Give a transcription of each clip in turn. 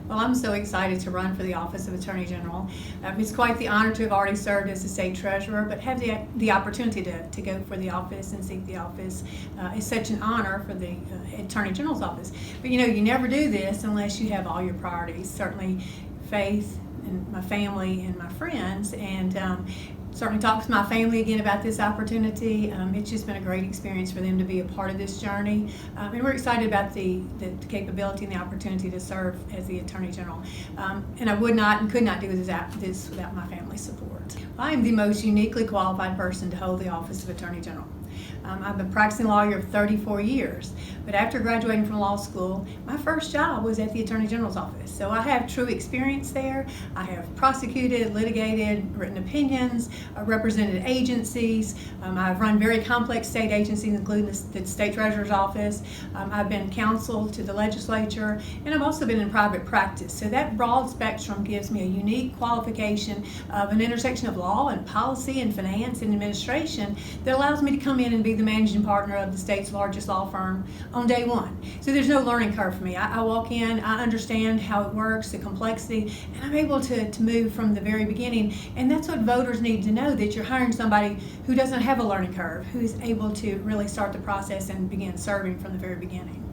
Well, I'm so excited to run for the office of Attorney General. It's quite the honor to have already served as the state treasurer, but have the opportunity to go for the office and seek the office is such an honor for the Attorney General's office. But you never do this unless you have all your priorities. Certainly faith and my family and my friends, and certainly talk to my family again about this opportunity. It's just been a great experience for them to be a part of this journey, and we're excited about the capability and the opportunity to serve as the Attorney General. And I would not and could not do this without my family's support. I am the most uniquely qualified person to hold the office of Attorney General. I've been a practicing lawyer of 34 years, but after graduating from law school, my first job was at the Attorney General's office. So I have true experience there. I have prosecuted, litigated, written opinions, represented agencies. I've run very complex state agencies, including the state treasurer's office. I've been counsel to the legislature, and I've also been in private practice. So that broad spectrum gives me a unique qualification of an intersection of law and policy and finance and administration that allows me to come in and be the managing partner of the state's largest law firm on day one. So there's no learning curve for me. I walk in, I understand how it works, the complexity, and I'm able to move from the very beginning. And that's what voters need to know, that you're hiring somebody who doesn't have a learning curve, who is able to really start the process and begin serving from the very beginning.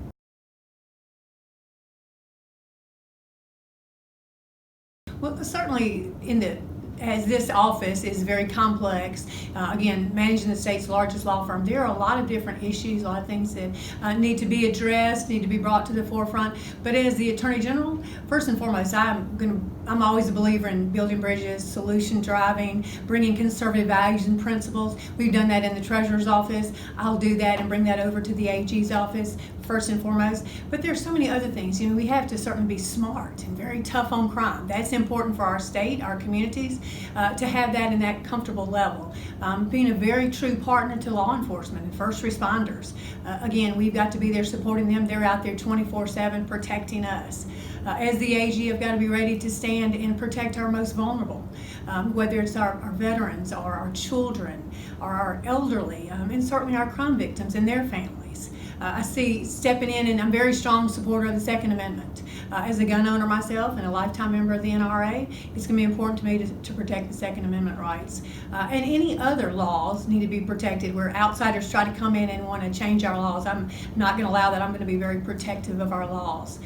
Well, certainly as this office is very complex, again, managing the state's largest law firm, there are a lot of different issues, a lot of things that need to be addressed, need to be brought to the forefront. But as the Attorney General, first and foremost, I'm always a believer in building bridges, solution driving, bringing conservative values and principles. We've done that in the Treasurer's office. I'll do that and bring that over to the AG's office, first and foremost. But there's so many other things. We have to certainly be smart and very tough on crime. That's important for our state, our communities, to have that in that comfortable level. Being a very true partner to law enforcement and first responders. Again, we've got to be there supporting them. They're out there 24/7 protecting us. As the AG, I've got to be ready to stand and protect our most vulnerable, whether it's our veterans or our children or our elderly, and certainly our crime victims and their families. I see stepping in, and I'm a very strong supporter of the Second Amendment. As a gun owner myself and a lifetime member of the NRA, it's going to be important to me to protect the Second Amendment rights. And any other laws need to be protected where outsiders try to come in and want to change our laws. I'm not going to allow that. I'm going to be very protective of our laws.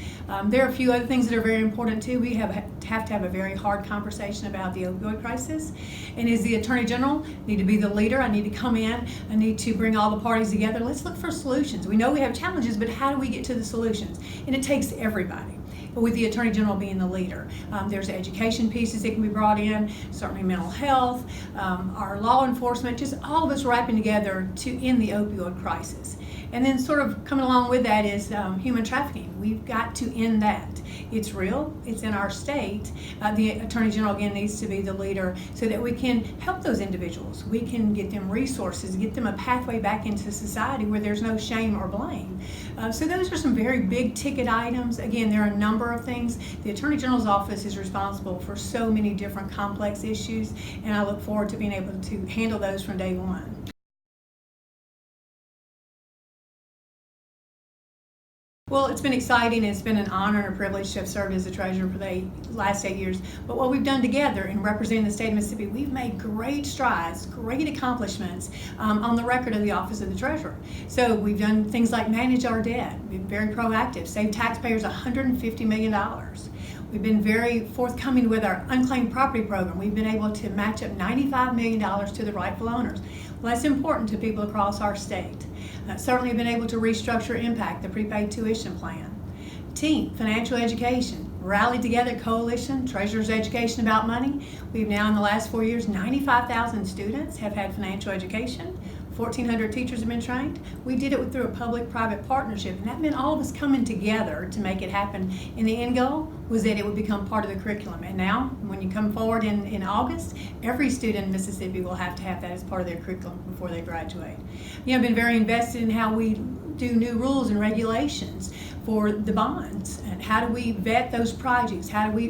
There are a few other things that are very important too. We have to have a very hard conversation about the opioid crisis. And as the Attorney General, I need to be the leader. I need to come in. I need to bring all the parties together. Let's look for solutions. We know we have challenges, but how do we get to the solutions? And it takes everybody, but with the Attorney General being the leader. There's education pieces that can be brought in, certainly mental health, our law enforcement, just all of us wrapping together to end the opioid crisis. And then sort of coming along with that is human trafficking. We've got to end that. It's real, it's in our state. The Attorney General, again, needs to be the leader so that we can help those individuals. We can get them resources, get them a pathway back into society where there's no shame or blame. So those are some very big ticket items. Again, there are a number of things. The Attorney General's office is responsible for so many different complex issues, and I look forward to being able to handle those from day one. Well, it's been exciting. It's been an honor and a privilege to have served as the treasurer for the last 8 years. But what we've done together in representing the state of Mississippi, we've made great strides, great accomplishments on the record of the office of the treasurer. So we've done things like manage our debt, been very proactive, saved taxpayers $150 million. We've been very forthcoming with our unclaimed property program. We've been able to match up $95 million to the rightful owners. Well, that's important to people across our state. Certainly been able to restructure Impact, the prepaid tuition plan. Team, financial education, rallied together coalition, Treasurer's Education About Money. We've now in the last 4 years, 95,000 students have had financial education. 1,400 teachers have been trained. We did it through a public-private partnership, and that meant all of us coming together to make it happen. And the end goal was that it would become part of the curriculum. And now, when you come forward in August, every student in Mississippi will have to have that as part of their curriculum before they graduate. I've been very invested in how we do new rules and regulations for the bonds, and how do we vet those projects? How do we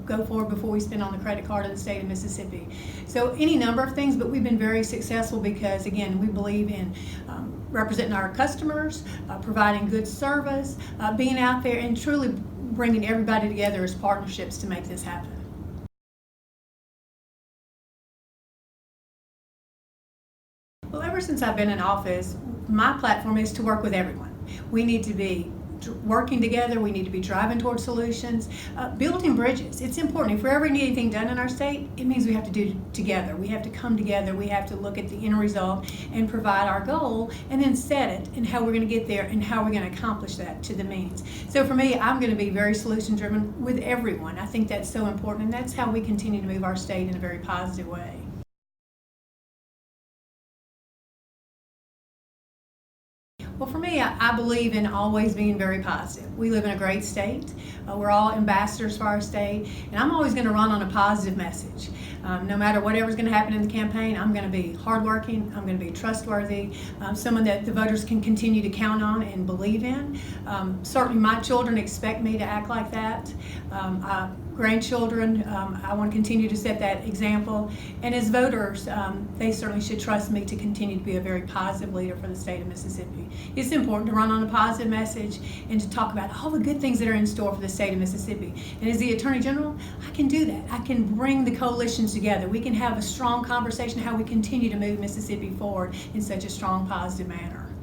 go forward before we spend on the credit card of the state of Mississippi? So any number of things, but we've been very successful because, again, we believe in representing our customers, providing good service, being out there and truly bringing everybody together as partnerships to make this happen. Well, ever since I've been in office, my platform is to work with everyone. We need to be working together, we need to be driving towards solutions, building bridges. It's important. If we ever need anything done in our state, it means we have to do it together. We have to come together, we have to look at the end result and provide our goal and then set it and how we're going to get there and how we're going to accomplish that to the means. So for me, I'm going to be very solution driven with everyone. I think that's so important, and that's how we continue to move our state in a very positive way. Well, for me, I believe in always being very positive. We live in a great state. We're all ambassadors for our state, and I'm always going to run on a positive message. No matter whatever's going to happen in the campaign, I'm going to be hardworking, I'm going to be trustworthy, someone that the voters can continue to count on and believe in. Certainly my children expect me to act like that. Grandchildren, I want to continue to set that example. And as voters, they certainly should trust me to continue to be a very positive leader for the state of Mississippi. It's important to run on a positive message and to talk about all the good things that are in store for the state of Mississippi. And as the Attorney General, I can do that. I can bring the coalitions together. We can have a strong conversation how we continue to move Mississippi forward in such a strong, positive manner.